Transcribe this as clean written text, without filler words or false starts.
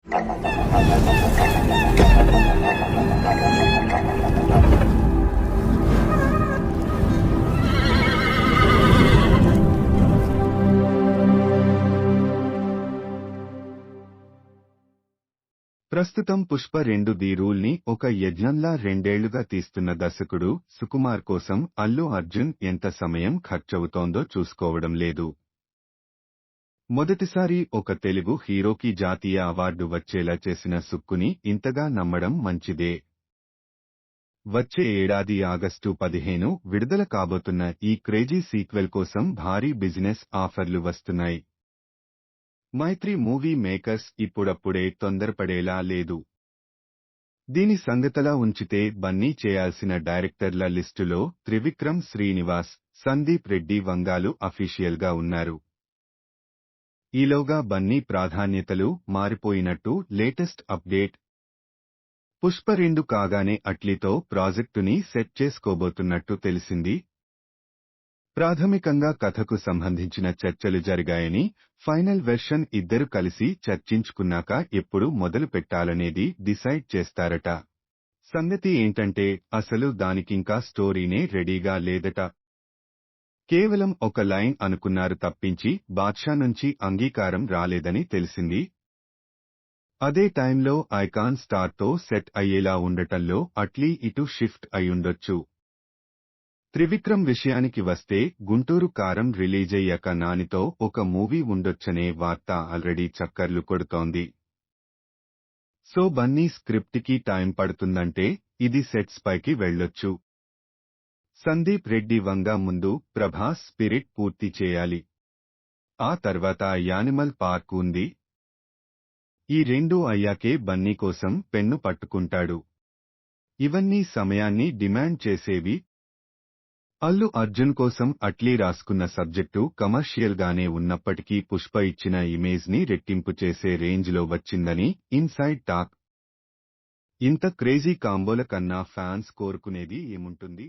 ప్రస్తుతం పుష్ప 2 ది రూల్ని ఒక యజ్ఞంలా రెండేళ్లుగా తీస్తున్న దర్శకుడు సుకుమార్ కోసం అల్లు అర్జున్ ఎంత సమయం ఖర్చవుతోందో చూసుకోవడం లేదు. మొదటిసారి ఒక తెలుగు హీరోకి జాతీయ అవార్డు వచ్చేలా చేసిన సుక్కుని ఇంతగా నమ్మడం మంచిదే. వచ్చే ఏడాది ఆగస్టు 15 విడుదల కాబోతున్న ఈ క్రేజీ సీక్వెల్ కోసం భారీ బిజినెస్ ఆఫర్లు వస్తున్నాయి. మైత్రి మూవీ మేకర్స్ ఇప్పుడప్పుడే తొందరపడేలా లేదు. దీని సంగతలా ఉంచితే బన్నీ చేయాల్సిన డైరెక్టర్ల లిస్టులో త్రివిక్రమ్ శ్రీనివాస్, సందీప్ రెడ్డి వంగాలు అఫీషియల్గా ఉన్నారు. ఈలోగా బన్నీ ప్రాధాన్యతలు మారిపోయినట్టు లేటెస్ట్ అప్డేట్. పుష్ప 2 కాగానే అట్లీతో ప్రాజెక్టుని సెట్ చేసుకోబోతున్నట్టు తెలిసింది. ప్రాథమికంగా కథకు సంబంధించిన చర్చలు జరిగాయని, ఫైనల్ వెర్షన్ ఇద్దరు కలిసి చర్చించుకున్నాక ఎప్పుడు మొదలు పెట్టాలనేది డిసైడ్ చేస్తారట. సంగతి ఏంటంటే అసలు దానికింకా స్టోరీనే రెడీగా లేదట. కేవలం ఒక లైన్ అనుకున్నారు తప్పించి బాద్షా నుంచి అంగీకారం రాలేదని తెలిసింది. అదే టైంలో ఐకాన్ స్టార్తో సెట్ అయ్యేలా ఉండటంలో అట్లీ ఇటు షిఫ్ట్ అయ్యుండొచ్చు. త్రివిక్రమ్ విషయానికి వస్తే గుంటూరు కారం రిలీజయ్యాక నానితో ఒక మూవీ ఉండొచ్చనే వార్త ఆల్రెడీ చక్కర్లు కొడుతోంది. సో బన్నీ స్క్రిప్ట్కి టైం పడుతుందంటే ఇది సెట్స్ పైకి వెళ్ళొచ్చు. సందీప్ రెడ్డి వంగ ముందు ప్రభాస్ స్పిరిట్ పూర్తి చేయాలి. ఆ తర్వాత యానిమల్ పార్క్ ఉంది. ఈ రెండూ అయ్యాకే బన్నీ కోసం పెన్ను పట్టుకుంటాడు. ఇవన్నీ సమయాన్ని డిమాండ్ చేసేవి. అల్లు అర్జున్ కోసం అట్లీ రాసుకున్న సబ్జెక్టు కమర్షియల్గానే ఉన్నప్పటికీ పుష్ప ఇచ్చిన ఇమేజ్ని రెట్టింపు చేసే రేంజ్లో వచ్చిందని ఇన్సైడ్ టాక్. ఇంత క్రేజీ కాంబోల కన్నా ఫ్యాన్స్ కోరుకునేది ఏముంటుంది?